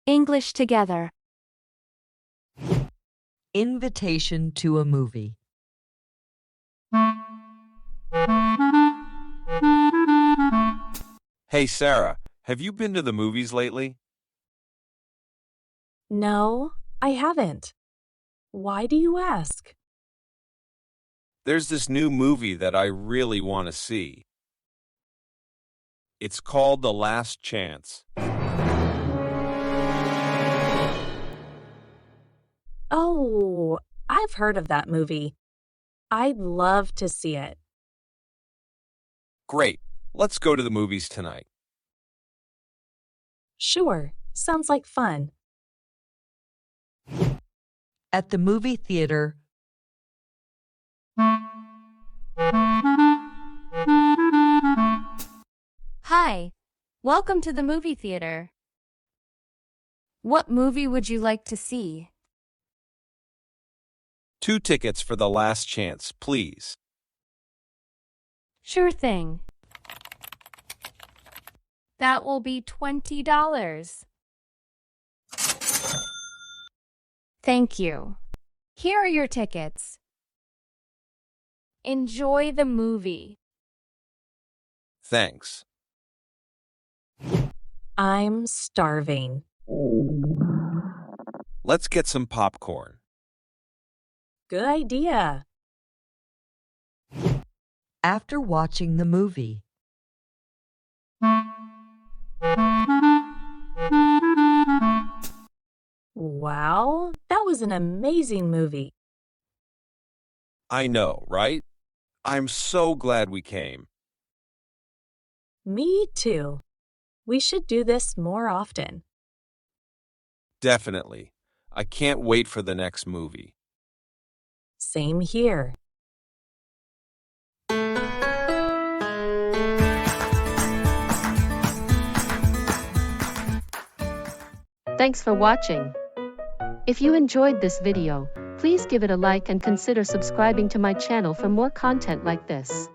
English together. Invitation to a movie. Hey, Sarah, have you been to the movies lately? No, I haven't. Why do you ask? There's this new movie that I really want to see. It's called The Last Chance. Oh, I've heard of that movie. I'd love to see it. Great. Let's go to the movies tonight. Sure, sounds like fun. At the movie theater. Hi, welcome to the movie theater. What movie would you like to see? 2 tickets for The Last Chance, please. Sure thing. That will be $20. Thank you. Here are your tickets. Enjoy the movie. Thanks. I'm starving. Let's get some popcorn. Good idea. After watching the movie. Wow, that was an amazing movie. I know, right? I'm so glad we came. Me too. We should do this more often. Definitely. I can't wait for the next movie. Same here. Thanks for watching. If you enjoyed this video, please give it a like and consider subscribing to my channel for more content like this.